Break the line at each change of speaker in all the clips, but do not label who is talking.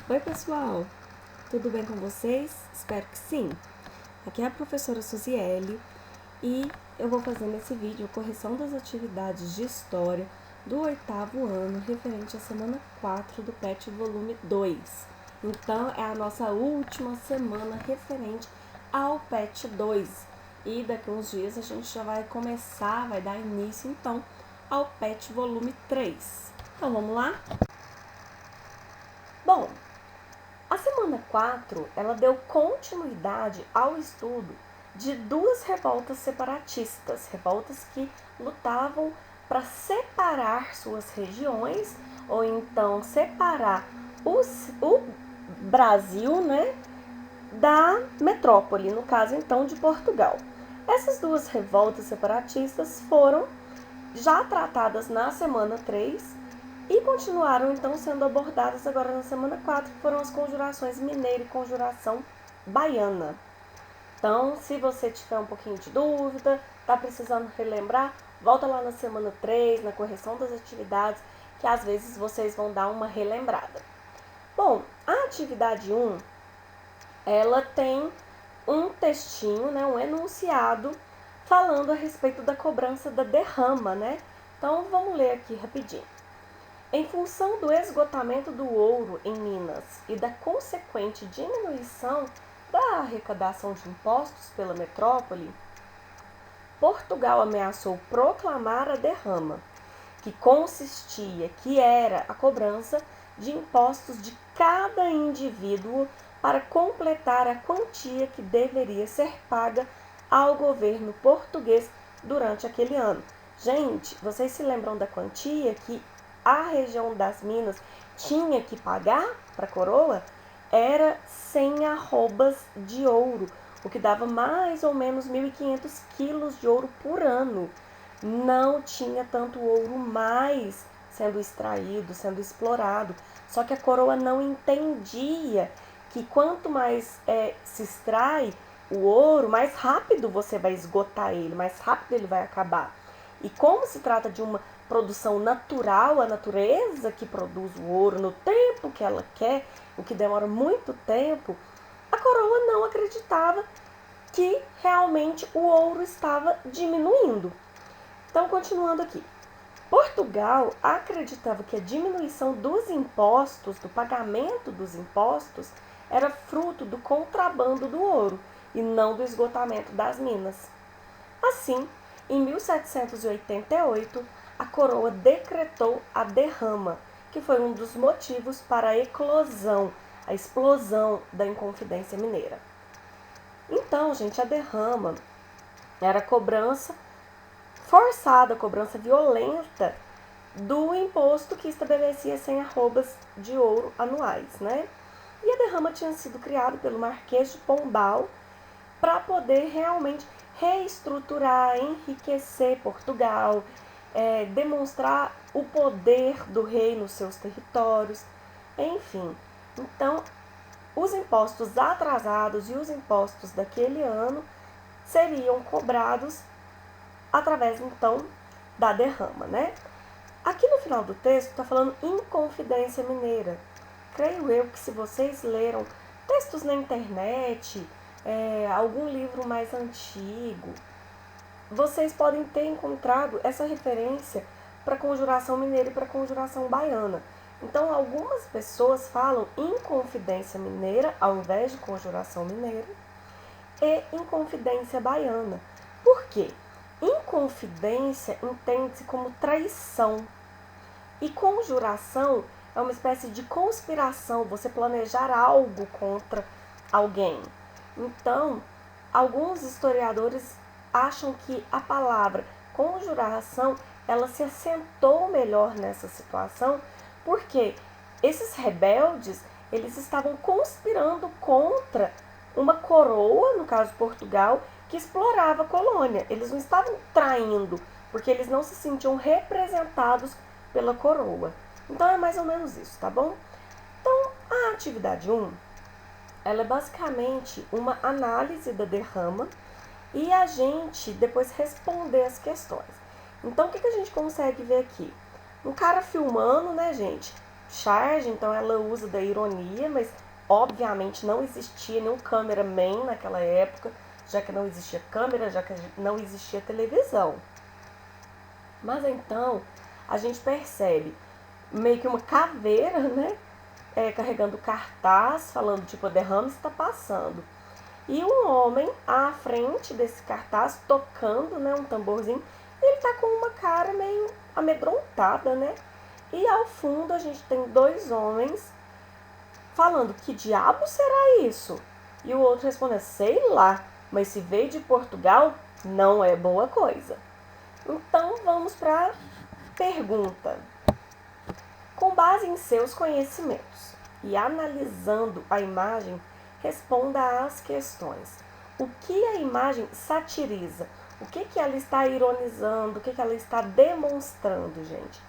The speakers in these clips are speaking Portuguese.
Oi pessoal, tudo bem com vocês? Espero que sim. Aqui é a professora Suziele e eu vou fazer nesse vídeo a correção das atividades de História do 8º ano referente à semana 4 do PET volume 2. Então é a nossa última semana referente ao PET 2 e daqui a uns dias a gente já vai começar, vai dar início então ao PET volume 3. Então vamos lá? Bom, a semana 4, ela deu continuidade ao estudo de duas revoltas separatistas, revoltas que lutavam para separar suas regiões, ou então separar o Brasil, né, da metrópole, no caso então de Portugal. Essas duas revoltas separatistas foram já tratadas na semana 3 e continuaram então sendo abordadas agora na semana 4, que foram as conjurações mineira e conjuração baiana. Então, se você tiver um pouquinho de dúvida, está precisando relembrar, volta lá na semana 3, na correção das atividades, que às vezes vocês vão dar uma relembrada. Bom, a atividade 1, ela tem um textinho, né, um enunciado, falando a respeito da cobrança da derrama, né? Então, vamos ler aqui rapidinho. Em função do esgotamento do ouro em Minas e da consequente diminuição da arrecadação de impostos pela metrópole, Portugal ameaçou proclamar a derrama, que era a cobrança de impostos de cada indivíduo para completar a quantia que deveria ser paga ao governo português durante aquele ano. Gente, vocês se lembram da quantia que a região das Minas tinha que pagar para a coroa? Era 100 arrobas de ouro, o que dava mais ou menos 1.500 quilos de ouro por ano. Não tinha tanto ouro mais sendo extraído, sendo explorado. Só que a coroa não entendia que quanto mais se extrai o ouro, mais rápido você vai esgotar ele, mais rápido ele vai acabar. E como se trata de uma produção natural, a natureza que produz o ouro no tempo que ela quer, o que demora muito tempo, a coroa não acreditava que realmente o ouro estava diminuindo. Então, continuando aqui. Portugal acreditava que a diminuição dos impostos, do pagamento dos impostos, era fruto do contrabando do ouro e não do esgotamento das minas. Assim, em 1788, a coroa decretou a derrama, que foi um dos motivos para a eclosão, a explosão da Inconfidência Mineira. Então, gente, a derrama era a cobrança forçada, a cobrança violenta do imposto que estabelecia 100 arrobas de ouro anuais, né? E a derrama tinha sido criada pelo Marquês de Pombal para poder realmente reestruturar, enriquecer Portugal, demonstrar o poder do rei nos seus territórios, enfim. Então, os impostos atrasados e os impostos daquele ano seriam cobrados através, então, da derrama, né? Aqui no final do texto está falando Inconfidência Mineira. Creio eu que se vocês leram textos na internet, algum livro mais antigo, vocês podem ter encontrado essa referência para a conjuração mineira e para a conjuração baiana. Então, algumas pessoas falam Inconfidência Mineira ao invés de conjuração mineira e Inconfidência Baiana. Por quê? Inconfidência entende-se como traição e conjuração é uma espécie de conspiração, você planejar algo contra alguém. Então, alguns historiadores acham que a palavra conjuração ela se assentou melhor nessa situação, porque esses rebeldes eles estavam conspirando contra uma coroa, no caso Portugal, que explorava a colônia. Eles não estavam traindo, porque eles não se sentiam representados pela coroa. Então é mais ou menos isso, tá bom? Então, a atividade 1, ela é basicamente uma análise da derrama e a gente depois responder as questões. Então, o que a gente consegue ver aqui? Um cara filmando, né, gente? charge, então ela usa da ironia, mas obviamente não existia nenhum cameraman naquela época, já que não existia câmera, já que não existia televisão. Mas então a gente percebe meio que uma caveira, né? Carregando cartaz, falando tipo, a derrame está passando. E um homem à frente desse cartaz, tocando, né, um tamborzinho, e ele tá com uma cara meio amedrontada, né? E ao fundo a gente tem dois homens falando, que diabo será isso? E o outro respondendo, sei lá, mas se veio de Portugal, não é boa coisa. Então vamos para a pergunta. Com base em seus conhecimentos e analisando a imagem, responda às questões. O que a imagem satiriza? O que ela está ironizando? O que ela está demonstrando, gente?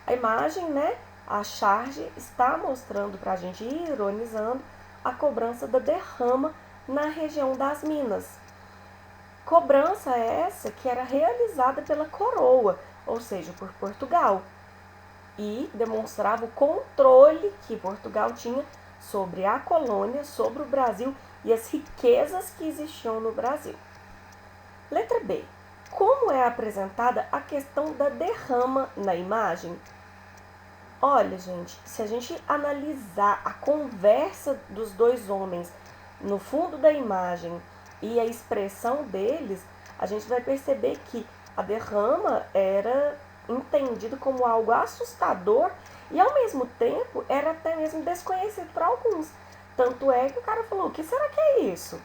A imagem, né? A charge está mostrando para a gente, ironizando, a cobrança da derrama na região das Minas. Cobrança essa que era realizada pela coroa, ou seja, por Portugal, e demonstrava o controle que Portugal tinha sobre a colônia, sobre o Brasil e as riquezas que existiam no Brasil. Letra B. Como é apresentada a questão da derrama na imagem? Olha, gente, se a gente analisar a conversa dos dois homens no fundo da imagem e a expressão deles, a gente vai perceber que a derrama era entendido como algo assustador e ao mesmo tempo era até mesmo desconhecido para alguns. Tanto é que o cara falou, o que será que é isso?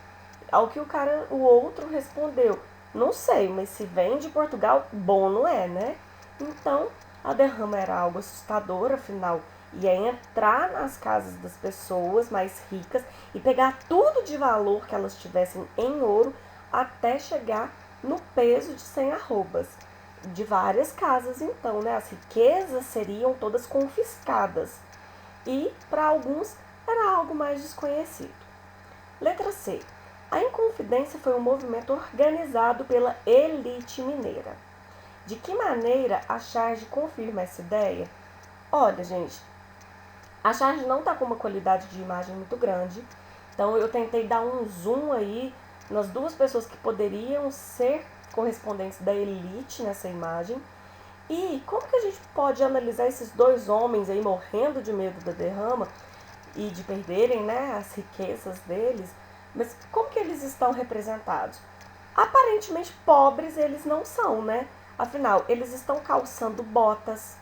Ao que o outro respondeu, não sei, mas se vem de Portugal, bom não é, né? Então, a derrama era algo assustador, afinal, ia entrar nas casas das pessoas mais ricas e pegar tudo de valor que elas tivessem em ouro até chegar no peso de 100 arrobas. De várias casas, então, né? As riquezas seriam todas confiscadas. E, para alguns, era algo mais desconhecido. Letra C. A Inconfidência foi um movimento organizado pela elite mineira. De que maneira a charge confirma essa ideia? Olha, gente, a charge não está com uma qualidade de imagem muito grande, então eu tentei dar um zoom aí nas duas pessoas que poderiam ser correspondentes da elite nessa imagem. E como que a gente pode analisar esses dois homens aí morrendo de medo da derrama e de perderem, né, as riquezas deles? Mas como que eles estão representados? Aparentemente pobres eles não são, né? Afinal, eles estão calçando botas,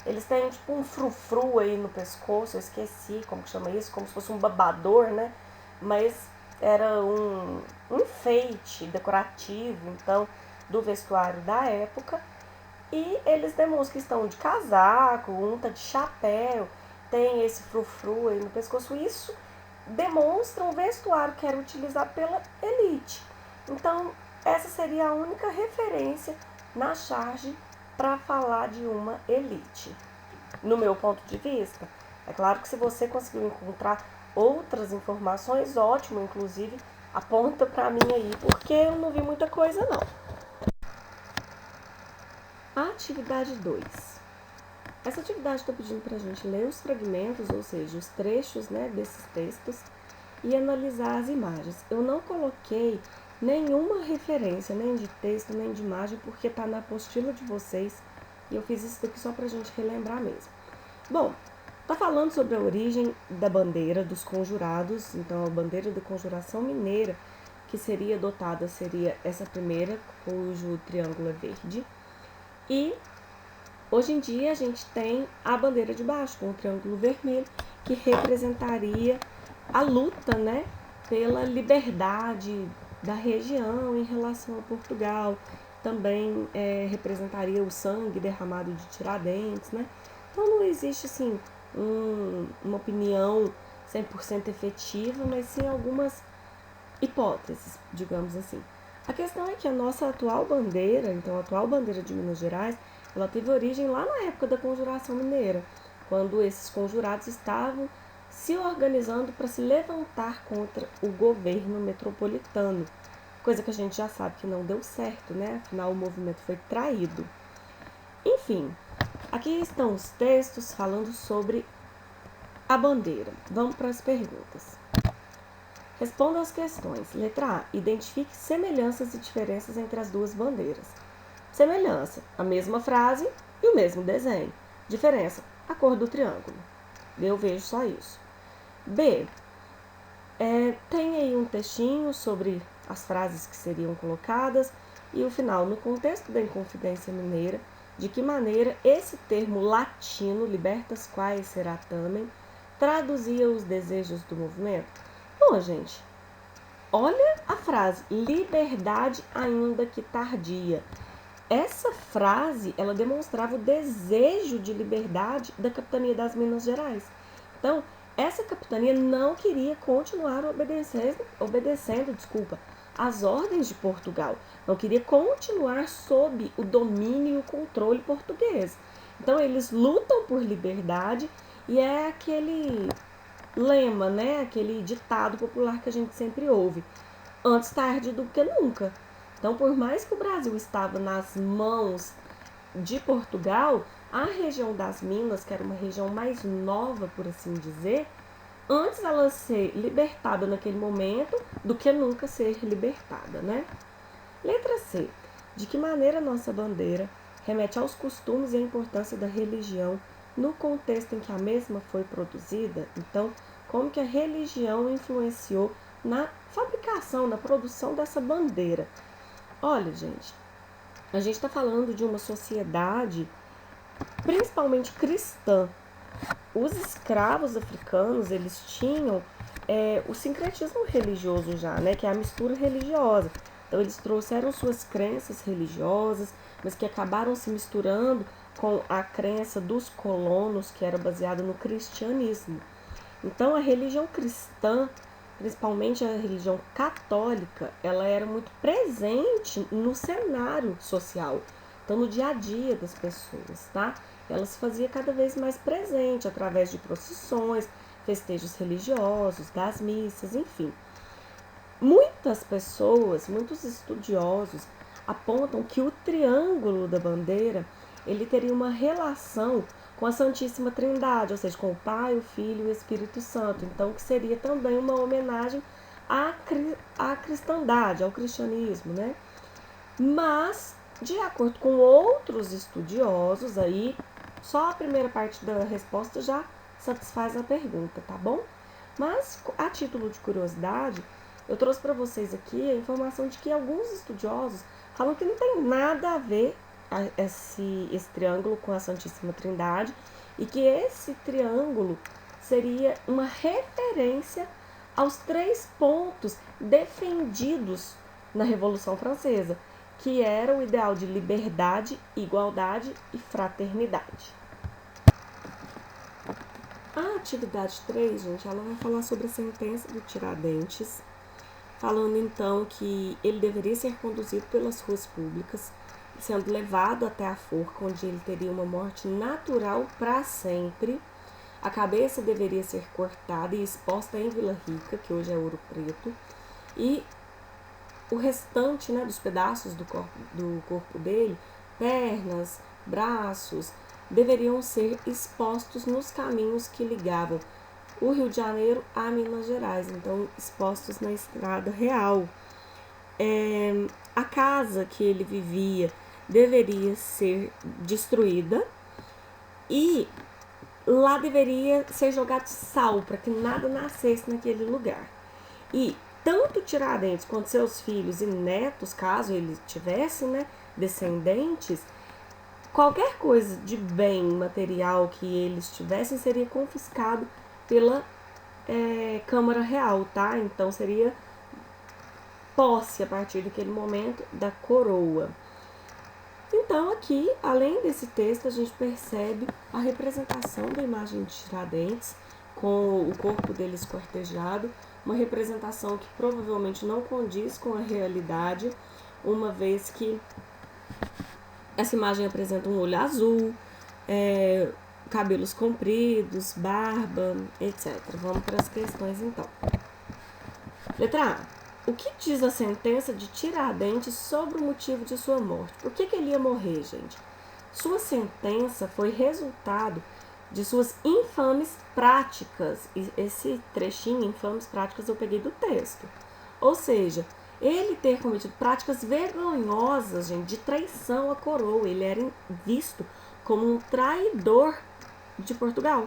eles têm tipo um frufru aí no pescoço, eu esqueci como que chama isso, como se fosse um babador, né? Mas era um enfeite decorativo, então, do vestuário da época. E eles demonstram que estão de casaco, um tá de chapéu, tem esse frufru aí no pescoço. Isso demonstra um vestuário que era utilizado pela elite. Então, essa seria a única referência na charge para falar de uma elite. No meu ponto de vista, é claro que se você conseguiu encontrar outras informações, ótimo, inclusive aponta para mim aí, porque eu não vi muita coisa não. A atividade 2. Essa atividade está pedindo para a gente ler os fragmentos, ou seja, os trechos, né, desses textos e analisar as imagens. Eu não coloquei nenhuma referência, nem de texto, nem de imagem, porque está na apostila de vocês e eu fiz isso daqui só para a gente relembrar mesmo. Bom, está falando sobre a origem da bandeira dos conjurados, então a bandeira da conjuração mineira que seria adotada seria essa primeira, cujo triângulo é verde. E hoje em dia a gente tem a bandeira de baixo, com o triângulo vermelho, que representaria a luta, né, pela liberdade da região em relação a Portugal. Também representaria o sangue derramado de Tiradentes, né? Então não existe assim uma opinião 100% efetiva, mas sim algumas hipóteses, digamos assim. A questão é que a nossa atual bandeira, então a atual bandeira de Minas Gerais, ela teve origem lá na época da Conjuração Mineira, quando esses conjurados estavam se organizando para se levantar contra o governo metropolitano, coisa que a gente já sabe que não deu certo, né? Afinal, o movimento foi traído. Enfim, aqui estão os textos falando sobre a bandeira. Vamos para as perguntas. Responda às questões. Letra A. Identifique semelhanças e diferenças entre as duas bandeiras. Semelhança, a mesma frase e o mesmo desenho. Diferença, a cor do triângulo. Eu vejo só isso. B. Tem aí um textinho sobre as frases que seriam colocadas e o final, no contexto da Inconfidência Mineira, de que maneira esse termo latino, libertas quae seratamen, traduzia os desejos do movimento? Bom, gente, olha a frase, liberdade ainda que tardia. Essa frase, ela demonstrava o desejo de liberdade da capitania das Minas Gerais. Então, essa capitania não queria continuar obedecendo às ordens de Portugal. Não queria continuar sob o domínio e o controle português. Então, eles lutam por liberdade e é aquele lema, né? Aquele ditado popular que a gente sempre ouve. Antes tarde do que nunca. Então, por mais que o Brasil estava nas mãos de Portugal, a região das Minas, que era uma região mais nova, por assim dizer, antes ela ser libertada naquele momento do que nunca ser libertada, né? Letra C. De que maneira nossa bandeira remete aos costumes e à importância da religião no contexto em que a mesma foi produzida? Então, como que a religião influenciou na fabricação, na produção dessa bandeira? Olha, gente, a gente está falando de uma sociedade principalmente cristã. Os escravos africanos, eles tinham o sincretismo religioso já, né, que é a mistura religiosa. Então, eles trouxeram suas crenças religiosas, mas que acabaram se misturando com a crença dos colonos, que era baseada no cristianismo. Então, a religião cristã, principalmente a religião católica, ela era muito presente no cenário social, então no dia a dia das pessoas, tá? Ela se fazia cada vez mais presente através de procissões, festejos religiosos, das missas, enfim. Muitas pessoas, muitos estudiosos apontam que o triângulo da bandeira, ele teria uma relação com a Santíssima Trindade, ou seja, com o Pai, o Filho e o Espírito Santo. Então, que seria também uma homenagem à cristandade, ao cristianismo, né? Mas, de acordo com outros estudiosos, aí, só a primeira parte da resposta já satisfaz a pergunta, tá bom? Mas, a título de curiosidade, eu trouxe para vocês aqui a informação de que alguns estudiosos falam que não tem nada a ver esse triângulo com a Santíssima Trindade e que esse triângulo seria uma referência aos 3 pontos defendidos na Revolução Francesa, que era o ideal de liberdade, igualdade e fraternidade. A atividade 3, gente, ela vai falar sobre a sentença do Tiradentes, falando então que ele deveria ser conduzido pelas ruas públicas, sendo levado até a forca, onde ele teria uma morte natural para sempre. A cabeça deveria ser cortada e exposta em Vila Rica, que hoje é Ouro Preto, e o restante, né, dos pedaços do corpo dele, pernas, braços, deveriam ser expostos nos caminhos que ligavam o Rio de Janeiro a Minas Gerais, então expostos na estrada real. A casa que ele vivia deveria ser destruída e lá deveria ser jogado sal para que nada nascesse naquele lugar. E tanto Tiradentes quanto seus filhos e netos, caso ele tivesse, né, descendentes, qualquer coisa de bem material que eles tivessem seria confiscado pela Câmara Real, tá? Então seria posse a partir daquele momento da coroa. Então aqui, além desse texto, a gente percebe a representação da imagem de Tiradentes com o corpo dele esquartejado, uma representação que provavelmente não condiz com a realidade, uma vez que essa imagem apresenta um olho azul, cabelos compridos, barba, etc. Vamos para as questões então. Letra A. O que diz a sentença de Tiradentes sobre o motivo de sua morte? Por que ele ia morrer, gente? Sua sentença foi resultado de suas infames práticas. E esse trechinho, infames práticas, eu peguei do texto. Ou seja, ele ter cometido práticas vergonhosas, gente, de traição à coroa. Ele era visto como um traidor de Portugal.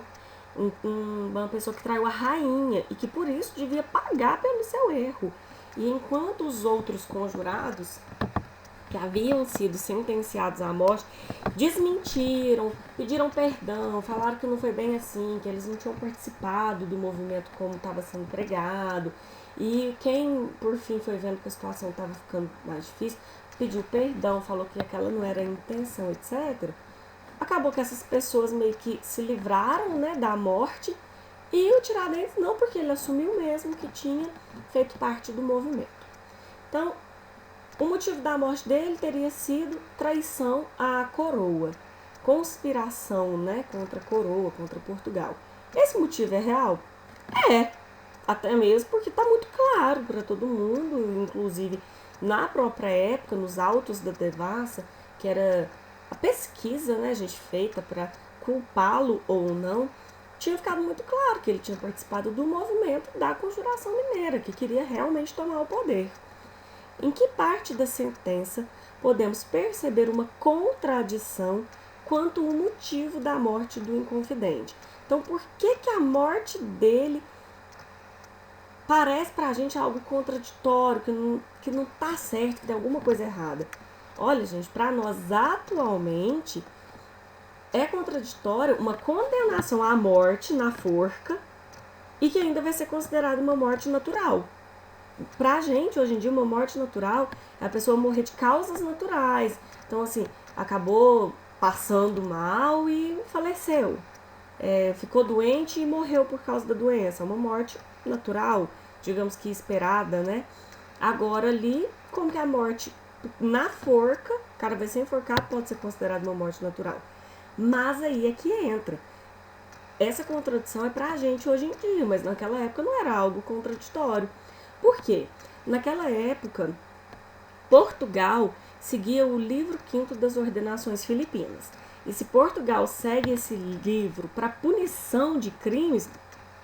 Uma pessoa que traiu a rainha e que por isso devia pagar pelo seu erro. E enquanto os outros conjurados que haviam sido sentenciados à morte desmentiram, pediram perdão, falaram que não foi bem assim, que eles não tinham participado do movimento como estava sendo pregado. E quem, por fim, foi vendo que a situação estava ficando mais difícil, pediu perdão, falou que aquela não era a intenção, etc. Acabou que essas pessoas meio que se livraram, né, da morte, e o Tiradentes não, porque ele assumiu mesmo que tinha feito parte do movimento. Então, o motivo da morte dele teria sido traição à coroa, conspiração, né, contra a coroa, contra Portugal. Esse motivo é real? É, até mesmo porque está muito claro para todo mundo, inclusive na própria época, nos autos da devassa, que era a pesquisa, né, gente, feita para culpá-lo ou não, tinha ficado muito claro que ele tinha participado do movimento da Conjuração Mineira, que queria realmente tomar o poder. Em que parte da sentença podemos perceber uma contradição quanto ao motivo da morte do Inconfidente? Então, por que a morte dele parece pra gente algo contraditório, que não tá certo, que tem alguma coisa errada? Olha, gente, para nós atualmente é contraditório uma condenação à morte na forca e que ainda vai ser considerada uma morte natural. Pra gente, hoje em dia, uma morte natural é a pessoa morrer de causas naturais. Então, assim, acabou passando mal e faleceu. Ficou doente e morreu por causa da doença. Uma morte natural, digamos que esperada, né? Agora ali, como que a morte na forca, o cara vai ser enforcado, pode ser considerado uma morte natural. Mas aí é que entra. Essa contradição é pra gente hoje em dia, mas naquela época não era algo contraditório. Por quê? Naquela época, Portugal seguia o livro V das Ordenações Filipinas. E se Portugal segue esse livro para punição de crimes,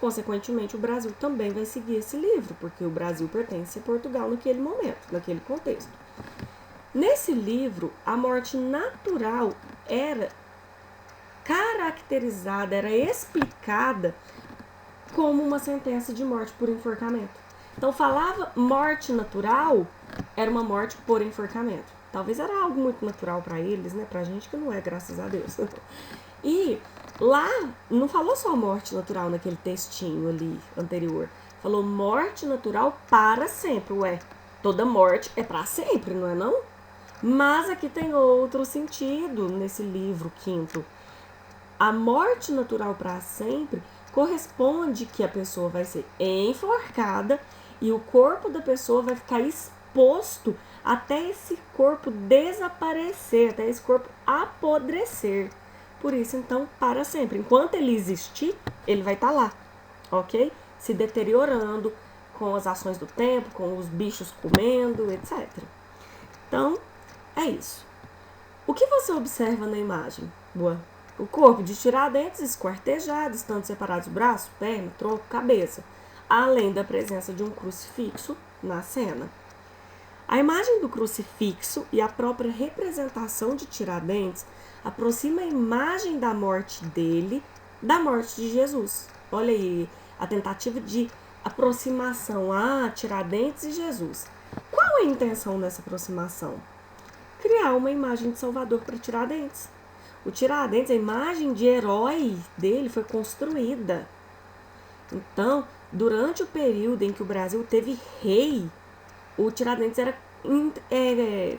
consequentemente o Brasil também vai seguir esse livro, porque o Brasil pertence a Portugal naquele momento, naquele contexto. Nesse livro, a morte natural era caracterizada, era explicada como uma sentença de morte por enforcamento. Então, falava morte natural, era uma morte por enforcamento. Talvez era algo muito natural para eles, né? Pra gente que não é, graças a Deus. E lá, não falou só morte natural naquele textinho ali anterior. Falou morte natural para sempre. Ué, toda morte é para sempre, não é não? Mas aqui tem outro sentido nesse livro V. A morte natural para sempre corresponde que a pessoa vai ser enforcada e o corpo da pessoa vai ficar exposto até esse corpo desaparecer, até esse corpo apodrecer. Por isso, então, para sempre. Enquanto ele existir, ele vai estar lá, ok? Se deteriorando com as ações do tempo, com os bichos comendo, etc. Então, é isso. O que você observa na imagem? Boa. O corpo de Tiradentes esquartejado, estando separados braço, perna, tronco, cabeça, além da presença de um crucifixo na cena. A imagem do crucifixo e a própria representação de Tiradentes aproxima a imagem da morte dele da morte de Jesus. Olha aí a tentativa de aproximação a Tiradentes e Jesus. Qual é a intenção dessa aproximação? Criar uma imagem de Salvador para Tiradentes. O Tiradentes, a imagem de herói dele foi construída. Então, durante o período em que o Brasil teve rei, o Tiradentes era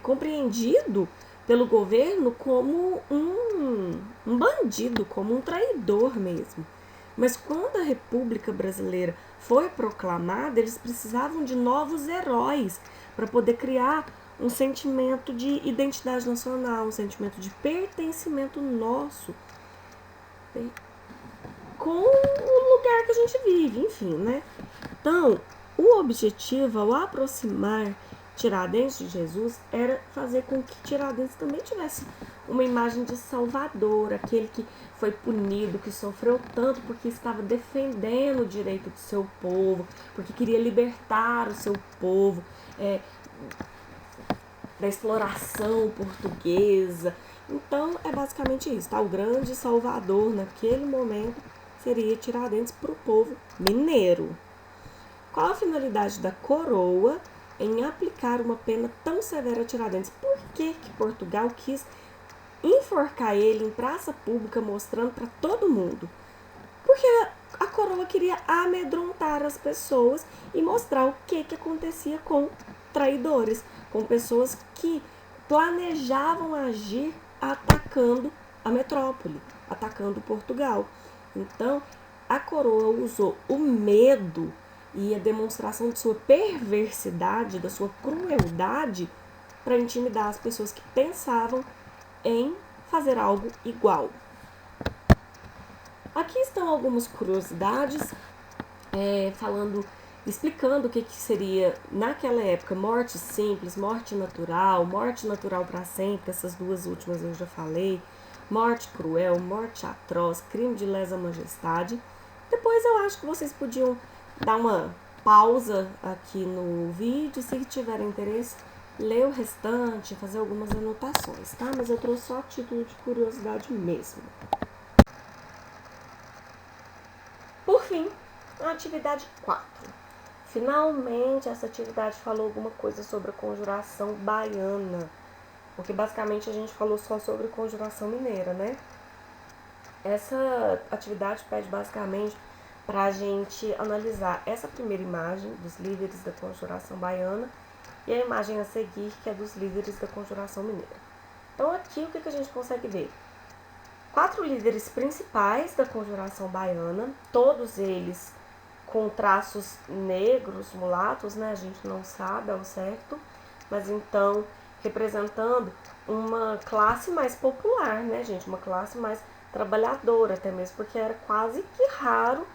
compreendido pelo governo como um bandido, como um traidor mesmo. Mas quando a República Brasileira foi proclamada, eles precisavam de novos heróis para poder criar um sentimento de identidade nacional, um sentimento de pertencimento nosso com o lugar que a gente vive, enfim, né? Então, o objetivo ao aproximar Tiradentes de Jesus era fazer com que Tiradentes também tivesse uma imagem de salvador, aquele que foi punido, que sofreu tanto porque estava defendendo o direito do seu povo, porque queria libertar o seu povo da exploração portuguesa. Então é basicamente isso, tá? O grande salvador naquele momento seria Tiradentes para o povo mineiro. Qual a finalidade da coroa em aplicar uma pena tão severa a Tiradentes? Por que Portugal quis enforcar ele em praça pública mostrando para todo mundo? Porque a coroa queria amedrontar as pessoas e mostrar o que acontecia com traidores, com pessoas que planejavam agir atacando a metrópole, atacando Portugal. Então, a coroa usou o medo e a demonstração de sua perversidade, da sua crueldade, para intimidar as pessoas que pensavam em fazer algo igual. Aqui estão algumas curiosidades, explicando o que seria, naquela época, morte simples, morte natural para sempre, essas duas últimas eu já falei, morte cruel, morte atroz, crime de lesa majestade. Depois eu acho que vocês podiam dar uma pausa aqui no vídeo, se tiverem interesse, ler o restante, fazer algumas anotações, tá? Mas eu trouxe só a título de curiosidade mesmo. Por fim, a atividade 4. Finalmente, essa atividade falou alguma coisa sobre a conjuração baiana, porque basicamente a gente falou só sobre conjuração mineira, né? Essa atividade pede basicamente para a gente analisar essa primeira imagem dos líderes da conjuração baiana e a imagem a seguir, que é dos líderes da conjuração mineira. Então aqui o que a gente consegue ver? 4 líderes principais da conjuração baiana, todos eles com traços negros, mulatos, né? A gente não sabe ao certo, mas então representando uma classe mais popular, né, gente? Uma classe mais trabalhadora, até mesmo porque era quase que raro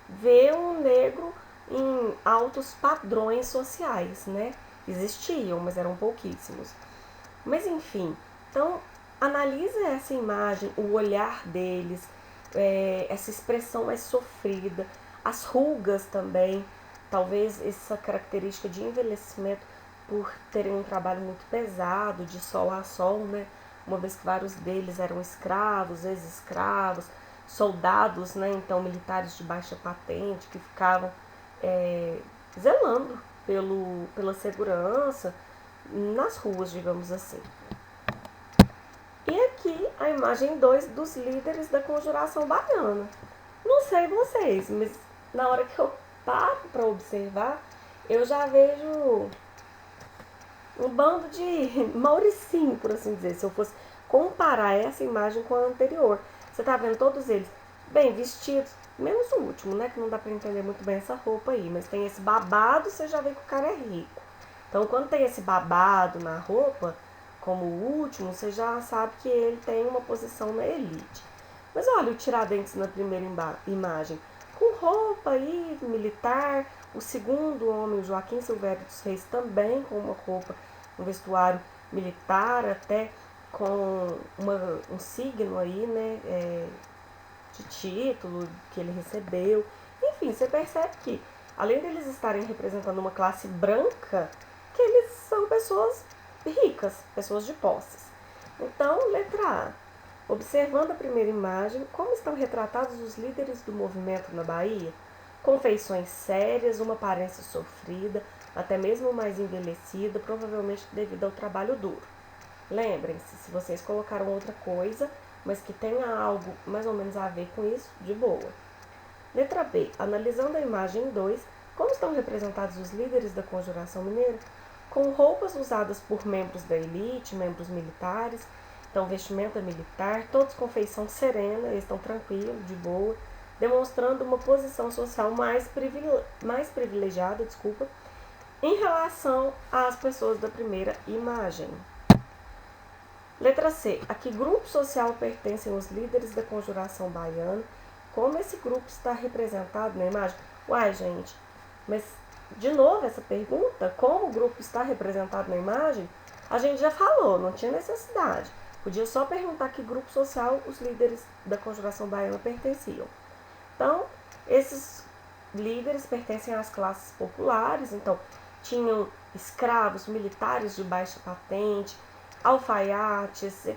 ver um negro em altos padrões sociais, né? Existiam, mas eram pouquíssimos. Mas enfim, então analisa essa imagem, o olhar deles, essa expressão mais sofrida, as rugas também, talvez essa característica de envelhecimento por terem um trabalho muito pesado, de sol a sol, né? Uma vez que vários deles eram escravos, ex-escravos, soldados, né? Então militares de baixa patente que ficavam zelando pela segurança nas ruas, digamos assim. E aqui a imagem 2 dos líderes da conjuração baiana. Não sei vocês, mas na hora que eu paro para observar, eu já vejo um bando de Mauricinho, por assim dizer. Se eu fosse comparar essa imagem com a anterior, você tá vendo todos eles bem vestidos, menos o último, né, que não dá para entender muito bem essa roupa aí, mas tem esse babado, você já vê que o cara é rico. Então, quando tem esse babado na roupa, como o último, você já sabe que ele tem uma posição na elite. Mas olha o Tiradentes na primeira imagem, com roupa aí militar. O segundo homem, o Joaquim Silvério dos Reis, também com uma roupa, um vestuário militar, até com um signo aí, né, de título que ele recebeu. Enfim, você percebe que, além deles estarem representando uma classe branca, que eles são pessoas ricas, pessoas de posses. Então, letra A. Observando a primeira imagem, como estão retratados os líderes do movimento na Bahia? Com feições sérias, uma aparência sofrida, até mesmo mais envelhecida, provavelmente devido ao trabalho duro. Lembrem-se, se vocês colocaram outra coisa, mas que tenha algo mais ou menos a ver com isso, de boa. Letra B. Analisando a imagem 2, como estão representados os líderes da conjuração mineira? Com roupas usadas por membros da elite, membros militares, então vestimenta militar, todos com feição serena, eles estão tranquilos, de boa, demonstrando uma posição social mais privilegiada, em relação às pessoas da primeira imagem. Letra C. A que grupo social pertencem os líderes da conjuração baiana? Como esse grupo está representado na imagem? Uai, gente, mas De novo, essa pergunta, como o grupo está representado na imagem, a gente já falou, não tinha necessidade. Podia só perguntar que grupo social os líderes da Conjuração Baiana pertenciam. Então, esses líderes pertencem às classes populares, então tinham escravos, militares de baixa patente, alfaiates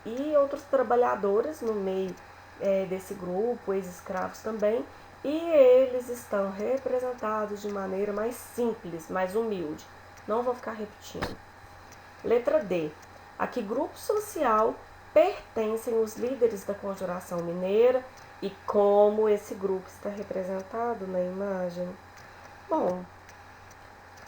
e outros trabalhadores no meio desse grupo, ex-escravos também, e eles estão representados de maneira mais simples, mais humilde. Não vou ficar repetindo. Letra D. A que grupo social pertencem os líderes da Conjuração Mineira e como esse grupo está representado na imagem? Bom,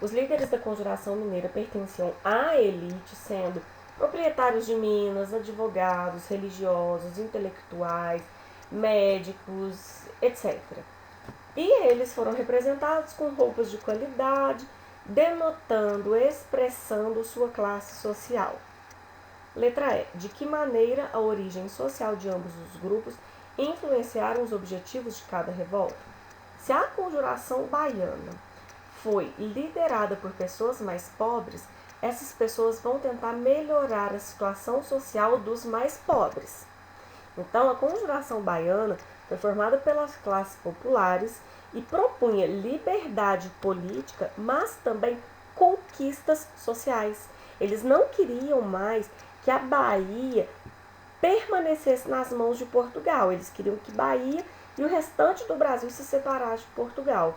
os líderes da Conjuração Mineira pertenciam à elite, sendo proprietários de minas, advogados, religiosos, intelectuais, médicos, etc. E eles foram representados com roupas de qualidade, denotando, expressando sua classe social. Letra E. De que maneira a origem social de ambos os grupos influenciaram os objetivos de cada revolta? Se a Conjuração Baiana foi liderada por pessoas mais pobres, essas pessoas vão tentar melhorar a situação social dos mais pobres. Então, a Conjuração Baiana foi formada pelas classes populares e propunha liberdade política, mas também conquistas sociais. Eles não queriam mais que a Bahia permanecesse nas mãos de Portugal. Eles queriam que Bahia e o restante do Brasil se separasse de Portugal.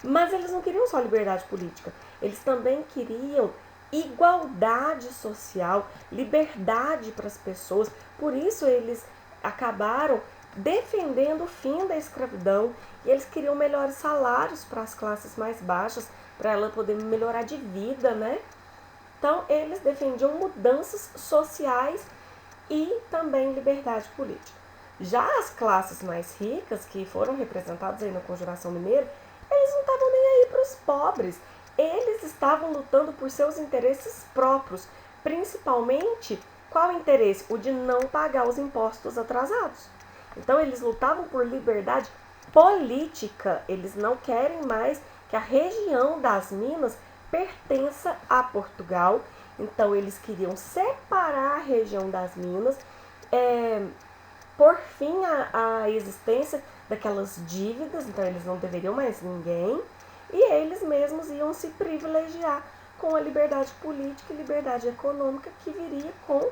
Mas eles não queriam só liberdade política, eles também queriam igualdade social, liberdade para as pessoas. Por isso eles acabaram defendendo o fim da escravidão e eles queriam melhores salários para as classes mais baixas, para ela poder melhorar de vida, né? Então eles defendiam mudanças sociais e também liberdade política. Já as classes mais ricas, que foram representadas aí na Conjuração Mineira, eles não estavam nem aí para os pobres. Eles estavam lutando por seus interesses próprios. Principalmente, qual interesse? O de não pagar os impostos atrasados. Então, eles lutavam por liberdade política. Eles não querem mais que a região das Minas pertença a Portugal. Então, eles queriam separar a região das Minas, por fim a existência daquelas dívidas, então eles não deveriam mais ninguém, e eles mesmos iam se privilegiar com a liberdade política e liberdade econômica que viria com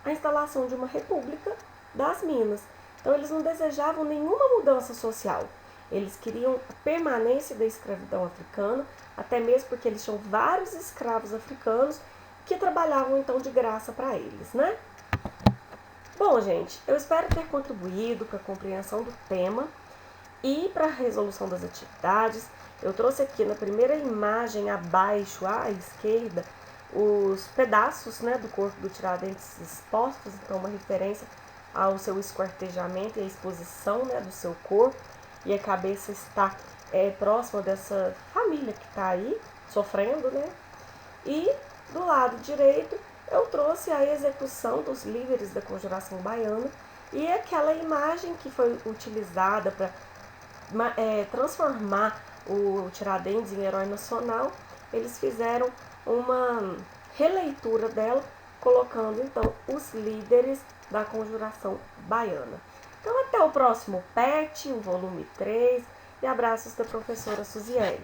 a instalação de uma república das Minas. Então eles não desejavam nenhuma mudança social, eles queriam a permanência da escravidão africana, até mesmo porque eles tinham vários escravos africanos que trabalhavam então de graça para eles, né? Bom, gente, eu espero ter contribuído para a compreensão do tema e para a resolução das atividades. Eu trouxe aqui na primeira imagem abaixo, à esquerda, os pedaços, né, do corpo do Tiradentes expostos, então uma referência ao seu esquartejamento e à exposição, né, do seu corpo, e a cabeça está próxima dessa família que está aí sofrendo, né? E do lado direito eu trouxe a execução dos líderes da Conjuração Baiana e aquela imagem que foi utilizada para transformar o Tiradentes em herói nacional. Eles fizeram uma releitura dela, colocando então os líderes da Conjuração Baiana. Então até o próximo PET, o volume 3, e abraços da professora Suziele.